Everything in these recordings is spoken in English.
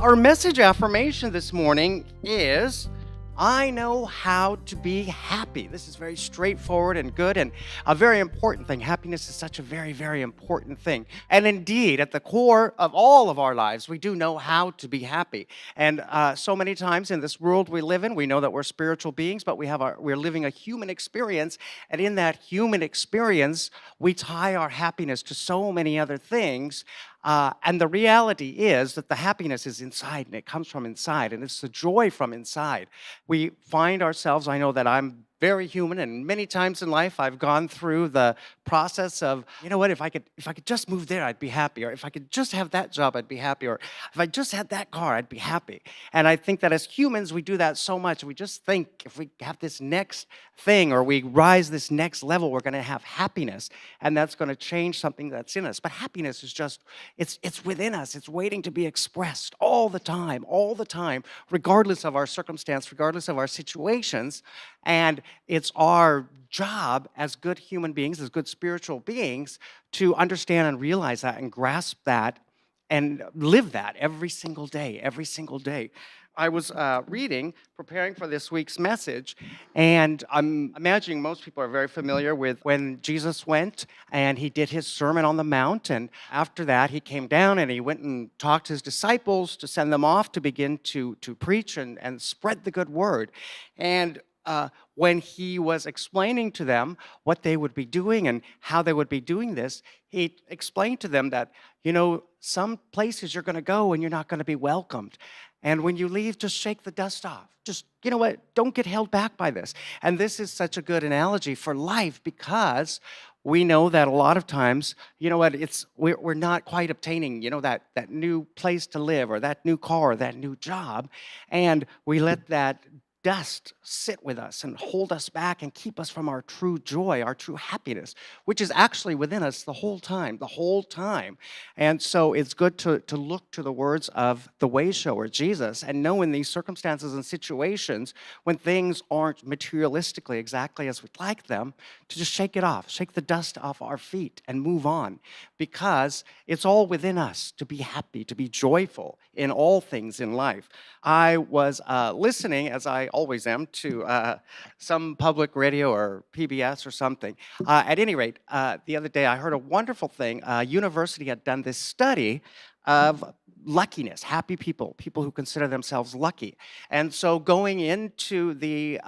Our message affirmation this morning is I know how to be happy. This is very straightforward and good and a very important thing. Happiness is such a very, very important thing. And indeed, at the core of all of our lives, we do know how to be happy. And so many times in this world we live in, we know that we're spiritual beings, but we're living a human experience. And in that human experience, we tie our happiness to so many other things. And the reality is that the happiness is inside and it comes from inside and it's the joy from inside. We find ourselves, I know that I'm very human, and many times in life I've gone through the process of, you know what, if I could just move there, I'd be happy, or if I could just have that job, I'd be happy, or if I just had that car, I'd be happy. And I think that as humans, we do that so much. We just think if we have this next thing or we rise this next level, we're going to have happiness, and that's going to change something that's in us. But happiness is just, it's within us. It's waiting to be expressed all the time, regardless of our circumstance, regardless of our situations. And it's our job as good human beings, as good spiritual beings, to understand and realize that and grasp that and live that every single day, every single day. I was preparing for this week's message, and I'm imagining most people are very familiar with when Jesus went and he did his Sermon on the Mount, and after that he came down and he went and talked to his disciples to send them off to begin to preach and spread the good word. And when he was explaining to them what they would be doing and how they would be doing this, he explained to them that, some places you're going to go and you're not going to be welcomed. And when you leave, just shake the dust off. Just, don't get held back by this. And this is such a good analogy for life because we know that a lot of times, we're not quite obtaining, that new place to live or that new car or that new job. And we let that dust sit with us and hold us back and keep us from our true joy, our true happiness, which is actually within us the whole time. And so it's good to look to the words of the way shower, Jesus, and know in these circumstances and situations when things aren't materialistically exactly as we'd like them, to just shake it off, shake the dust off our feet and move on, because it's all within us to be happy, to be joyful in all things in life. I was listening, as I always am, to some public radio or PBS or something. At any rate, the other day I heard a wonderful thing. A university had done this study of luckiness, happy people who consider themselves lucky. And so going into the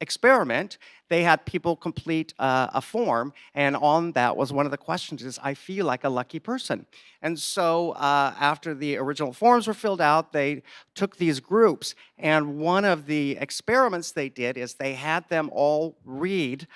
experiment, they had people complete a form, and on that was one of the questions is, I feel like a lucky person. And so after the original forms were filled out, they took these groups, and one of the experiments they did is they had them all read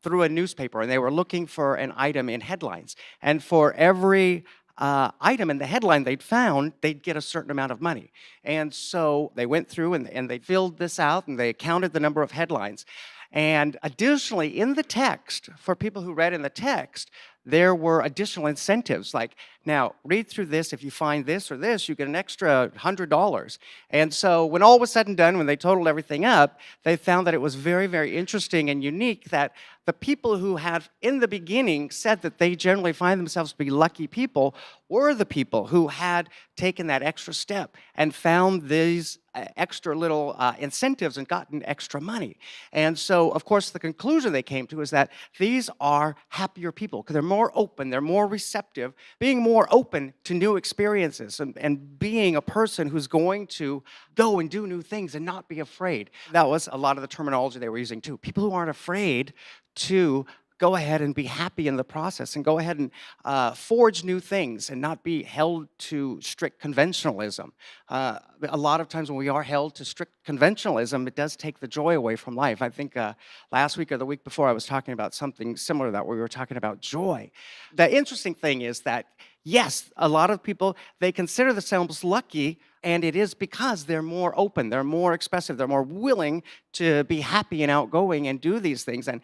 through a newspaper, and they were looking for an item in headlines. And for every item in the headline they'd found, they'd get a certain amount of money. And so they went through and they filled this out and they counted the number of headlines. And additionally, in the text, for people who read in the text, there were additional incentives like, now, read through this. If you find this or this, you get an extra $100. And so when all was said and done, when they totaled everything up, they found that it was very, very interesting and unique that the people who had, in the beginning, said that they generally find themselves to be lucky people were the people who had taken that extra step and found these extra little incentives and gotten extra money. And so, of course, the conclusion they came to is that these are happier people because they're more open, they're more receptive, being more open to new experiences and being a person who's going to go and do new things and not be afraid. That was a lot of the terminology they were using too. People who aren't afraid to go ahead and be happy in the process and go ahead and forge new things and not be held to strict conventionalism. A lot of times when we are held to strict conventionalism, it does take the joy away from life. I think last week or the week before I was talking about something similar to that where we were talking about joy. The interesting thing is that, yes, a lot of people, they consider themselves lucky And it is because they're more open, they're more expressive, they're more willing to be happy and outgoing and do these things. And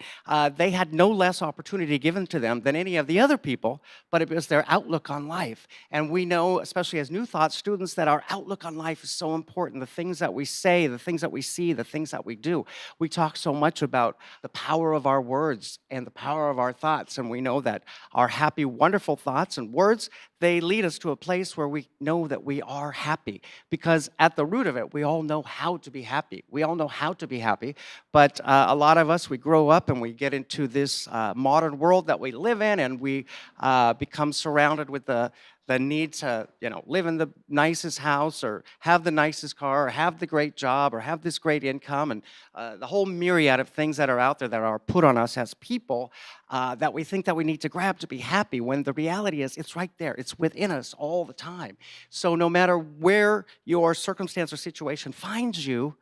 they had no less opportunity given to them than any of the other people, but it was their outlook on life. And we know, especially as New Thought students, that our outlook on life is so important. The things that we say, the things that we see, the things that we do. We talk so much about the power of our words and the power of our thoughts. And we know that our happy, wonderful thoughts and words, they lead us to a place where we know that we are happy. Because at the root of it, we all know how to be happy. We all know how to be happy. But a lot of us, we grow up and we get into this modern world that we live in, and we become surrounded with the need to, live in the nicest house or have the nicest car or have the great job or have this great income, and the whole myriad of things that are out there that are put on us as people that we think that we need to grab to be happy, when the reality is it's right there. It's within us all the time. So no matter where your circumstance or situation finds you,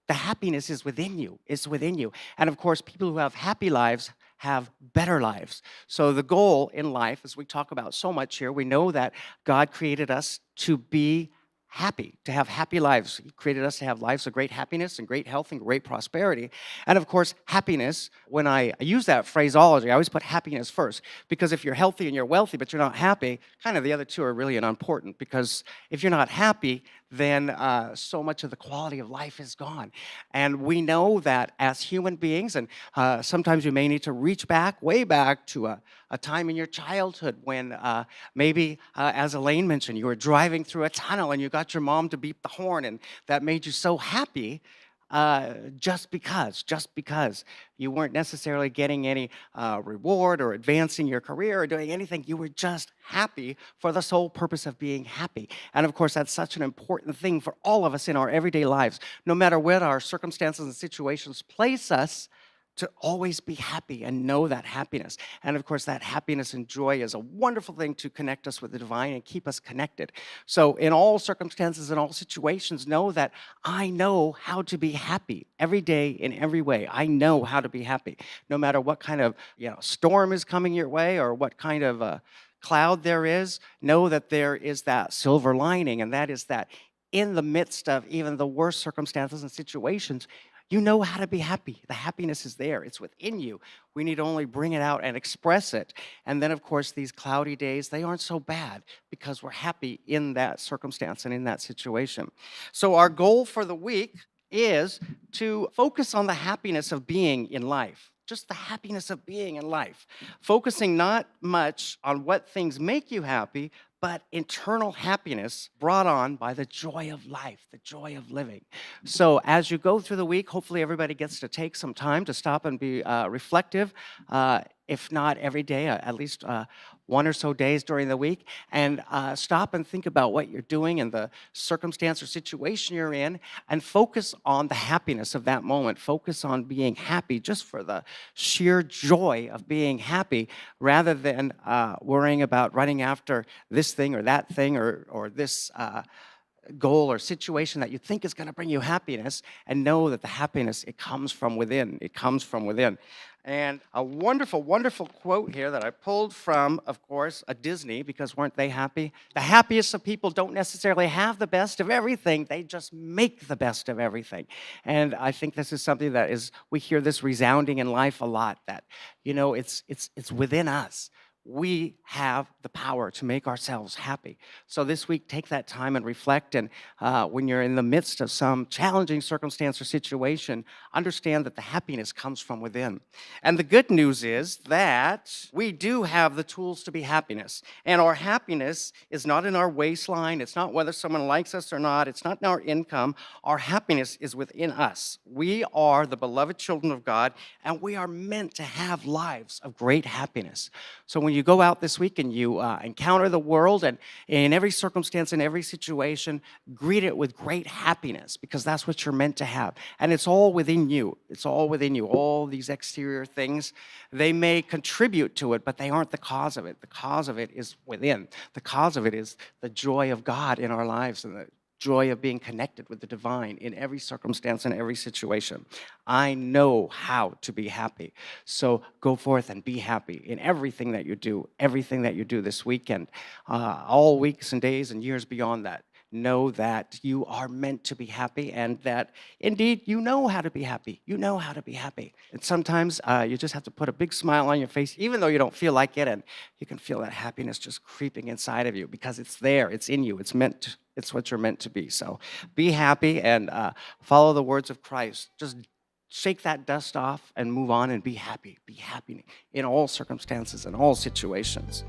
the happiness is within you. It's within you. And of course, people who have happy lives have better lives. So the goal in life, as we talk about so much here, we know that God created us to be happy, to have happy lives. He created us to have lives of great happiness and great health and great prosperity. And of course, happiness, when I use that phraseology, I always put happiness first, because if you're healthy and you're wealthy but you're not happy, kind of the other two are really unimportant, because if you're not happy, then so much of the quality of life is gone. And we know that as human beings, and sometimes you may need to reach back, way back to a time in your childhood when maybe, as Elaine mentioned, you were driving through a tunnel and you got your mom to beep the horn, and that made you so happy. Just because you weren't necessarily getting any reward or advancing your career or doing anything. You were just happy for the sole purpose of being happy. And of course, that's such an important thing for all of us in our everyday lives, no matter what our circumstances and situations place us, to always be happy and know that happiness. And of course, that happiness and joy is a wonderful thing to connect us with the divine and keep us connected. So in all circumstances, in all situations, know that I know how to be happy every day in every way. I know how to be happy, no matter what kind of storm is coming your way or what kind of cloud there is. Know that there is that silver lining, and that is that in the midst of even the worst circumstances and situations, you know how to be happy. The happiness is there. It's within you. We need to only bring it out and express it. And then, of course, these cloudy days, they aren't so bad because we're happy in that circumstance and in that situation. So our goal for the week is to focus on the happiness of being in life. Just the happiness of being in life. Focusing not much on what things make you happy, but internal happiness brought on by the joy of life, the joy of living. So as you go through the week, hopefully everybody gets to take some time to stop and be reflective, if not every day, at least one or so days during the week, and stop and think about what you're doing and the circumstance or situation you're in, and focus on the happiness of that moment. Focus on being happy just for the sheer joy of being happy, rather than worrying about running after this thing or that thing or this goal or situation that you think is going to bring you happiness, and know that the happiness, it comes from within. It comes from within. And a wonderful, wonderful quote here that I pulled from, of course, a Disney, because weren't they happy? The happiest of people don't necessarily have the best of everything. They just make the best of everything. And I think this is something that we hear this resounding in life a lot, that, it's within us. We have the power to make ourselves happy. So this week, take that time and reflect. And when you're in the midst of some challenging circumstance or situation, understand that the happiness comes from within. And the good news is that we do have the tools to be happiness. And our happiness is not in our waistline. It's not whether someone likes us or not. It's not in our income. Our happiness is within us. We are the beloved children of God, and we are meant to have lives of great happiness. So when you go out this week and you encounter the world, and in every circumstance, in every situation, greet it with great happiness, because that's what you're meant to have. And it's all within you. It's all within you. All these exterior things, they may contribute to it, but they aren't the cause of it. The cause of it is within. The cause of it is the joy of God in our lives, and the joy of being connected with the divine in every circumstance and every situation. I know how to be happy. So go forth and be happy in everything that you do this weekend, all weeks and days and years beyond that. know that you are meant to be happy and that indeed you know how to be happy. You know how to be happy. And sometimes you just have to put a big smile on your face, even though you don't feel like it. And you can feel that happiness just creeping inside of you because it's there, it's in you, it's what you're meant to be. So be happy and follow the words of Christ. Just shake that dust off and move on and be happy. Be happy in all circumstances and all situations.